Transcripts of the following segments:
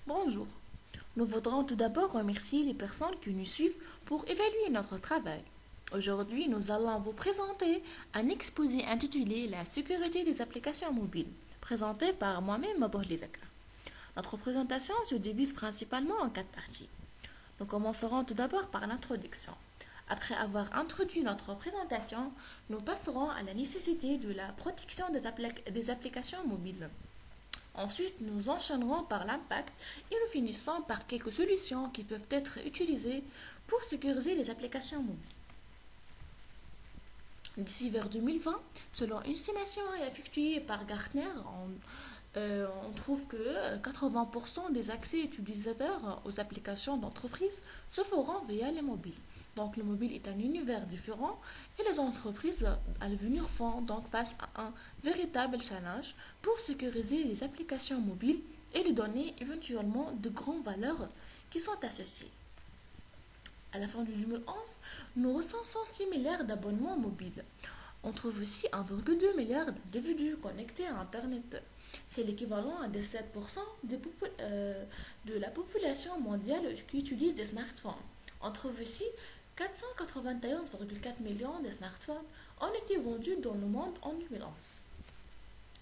Bonjour. Nous voudrons tout d'abord remercier les personnes qui nous suivent pour évaluer notre travail. Aujourd'hui, nous allons vous présenter un exposé intitulé La sécurité des applications mobiles, présenté par moi-même Bohliveka. Notre présentation se divise principalement en quatre parties. Nous commencerons tout d'abord par l'introduction. Après avoir introduit notre présentation, nous passerons à la nécessité de la protection des applications mobiles. Ensuite, nous enchaînerons par l'impact et nous finissons par quelques solutions qui peuvent être utilisées pour sécuriser les applications mobiles. D'ici vers 2020, selon une estimation effectuée par Gartner, on trouve que 80% des accès utilisateurs aux applications d'entreprise se feront via les mobiles. Donc le mobile est un univers différent et les entreprises à l'avenir font donc face à un véritable challenge pour sécuriser les applications mobiles et les données éventuellement de grandes valeurs qui sont associées. À la fin du 2011, nous recensons 6 milliards d'abonnements mobiles. On trouve aussi 1,2 milliard d'individus connectés à Internet. C'est l'équivalent à 17% de la population mondiale qui utilise des smartphones. On trouve aussi 491,4 millions de smartphones ont été vendus dans le monde en 2011.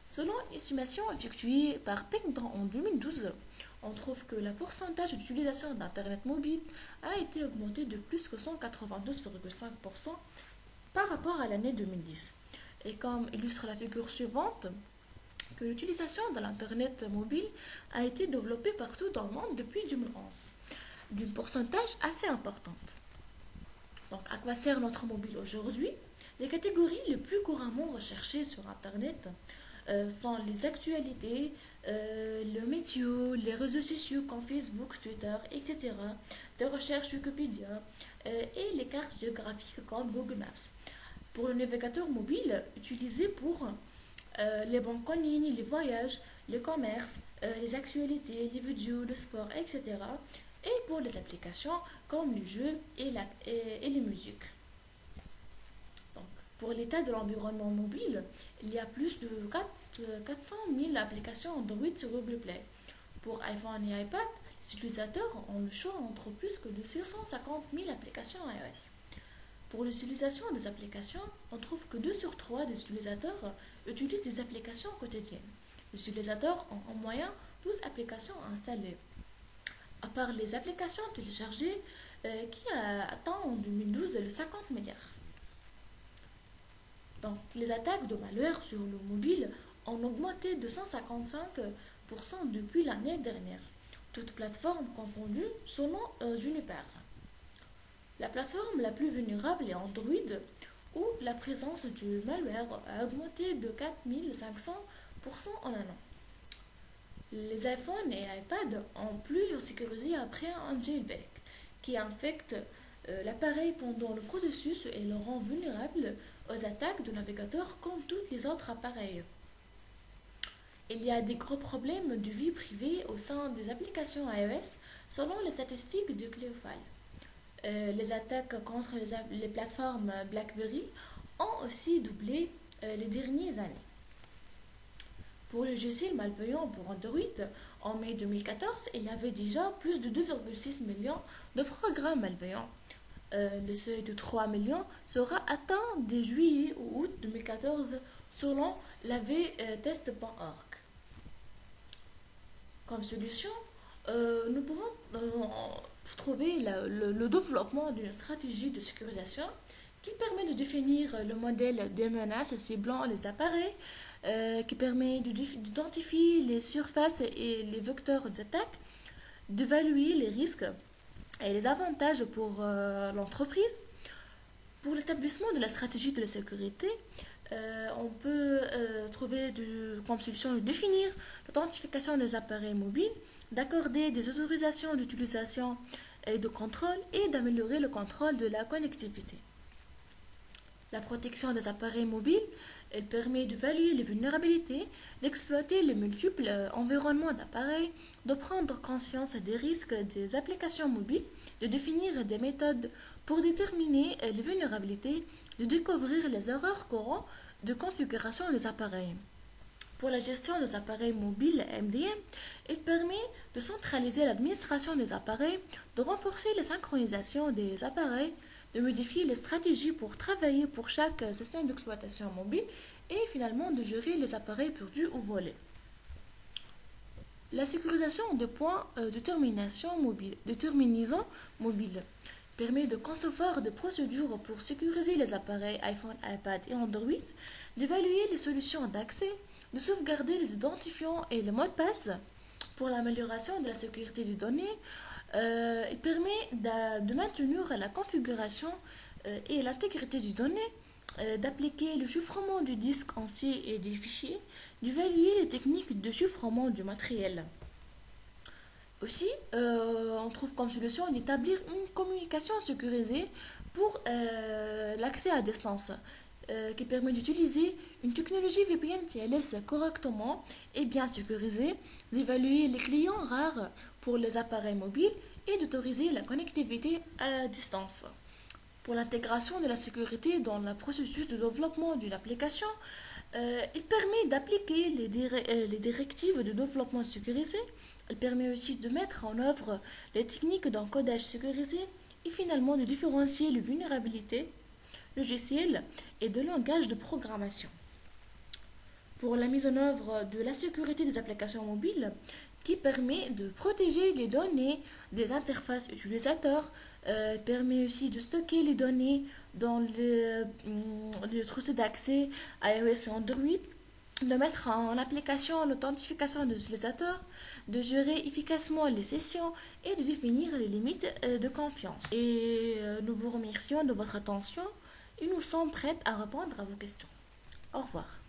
Selon une estimation effectuée par Pingdong en 2012, on trouve que le pourcentage d'utilisation d'Internet mobile a été augmenté de plus que 192,5% par rapport à l'année 2010. Et comme illustre la figure suivante, que l'utilisation de l'Internet mobile a été développée partout dans le monde depuis 2011, d'un pourcentage assez important. Donc, à quoi sert notre mobile aujourd'hui? Les catégories les plus couramment recherchées sur Internet sont les actualités, le météo, les réseaux sociaux comme Facebook, Twitter, etc., des recherches Wikipédia et les cartes géographiques comme Google Maps. Pour le navigateur mobile, utilisé pour les banques en ligne, les voyages, le commerce, les actualités, les vidéos, le sport, etc. Et pour les applications comme les jeux et les musiques. Donc, pour l'état de l'environnement mobile, il y a plus de 400 000 applications Android sur Google Play. Pour iPhone et iPad, les utilisateurs ont le choix entre plus que de 650 000 applications iOS. Pour l'utilisation des applications, on trouve que 2 sur 3 des utilisateurs utilisent des applications quotidiennes. Les utilisateurs ont en moyenne 12 applications installées. À part les applications téléchargées qui atteignent en 2012 le 50 milliards. Donc, les attaques de malware sur le mobile ont augmenté de 155% depuis l'année dernière, toutes plateformes confondues selon Juniper. La plateforme la plus vulnérable est Android, où la présence du malware a augmenté de 4500% en un an. Les iPhones et iPad ont plus sécurisé après un jailbreak qui infecte l'appareil pendant le processus et le rend vulnérable aux attaques de navigateurs comme tous les autres appareils. Il y a des gros problèmes de vie privée au sein des applications iOS selon les statistiques de Cleofile. Les attaques contre les plateformes BlackBerry ont aussi doublé les dernières années. Pour le logiciel malveillant pour Android, en mai 2014, il y avait déjà plus de 2,6 millions de programmes malveillants. Le seuil de 3 millions sera atteint dès juillet ou août 2014 selon l'avtest.org. Comme solution, nous pouvons trouver le développement d'une stratégie de sécurisation qui permet de définir le modèle des menaces ciblant les appareils, qui permet d'identifier les surfaces et les vecteurs d'attaque, d'évaluer les risques et les avantages pour l'entreprise. Pour l'établissement de la stratégie de la sécurité, on peut trouver comme solution de définir l'authentification des appareils mobiles, d'accorder des autorisations d'utilisation et de contrôle et d'améliorer le contrôle de la connectivité. La protection des appareils mobiles, elle permet d'évaluer les vulnérabilités, d'exploiter les multiples environnements d'appareils, de prendre conscience des risques des applications mobiles, de définir des méthodes pour déterminer les vulnérabilités, de découvrir les erreurs courantes de configuration des appareils. Pour la gestion des appareils mobiles MDM, il permet de centraliser l'administration des appareils, de renforcer la synchronisation des appareils, de modifier les stratégies pour travailler pour chaque système d'exploitation mobile et finalement de gérer les appareils perdus ou volés. La sécurisation des points de terminaison mobile permet de concevoir des procédures pour sécuriser les appareils iPhone, iPad et Android, d'évaluer les solutions d'accès, de sauvegarder les identifiants et les mots de passe. Pour l'amélioration de la sécurité des données, il permet de maintenir la configuration et l'intégrité des données, d'appliquer le chiffrement du disque entier et des fichiers, d'évaluer les techniques de chiffrement du matériel. Aussi, on trouve comme solution d'établir une communication sécurisée pour l'accès à distance, qui permet d'utiliser une technologie VPN TLS correctement et bien sécurisée, d'évaluer les clients rares pour les appareils mobiles et d'autoriser la connectivité à distance. Pour l'intégration de la sécurité dans le processus de développement d'une application, il permet d'appliquer les directives de développement sécurisé. Il permet aussi de mettre en œuvre les techniques d'encodage sécurisé et finalement de différencier les vulnérabilités logicielles et de langage de programmation. Pour la mise en œuvre de la sécurité des applications mobiles, qui permet de protéger les données des interfaces utilisateurs, permet aussi de stocker les données dans le trousseau d'accès iOS et Android, de mettre en application l'authentification des utilisateurs, de gérer efficacement les sessions et de définir les limites de confiance. Et nous vous remercions de votre attention et nous sommes prêts à répondre à vos questions. Au revoir.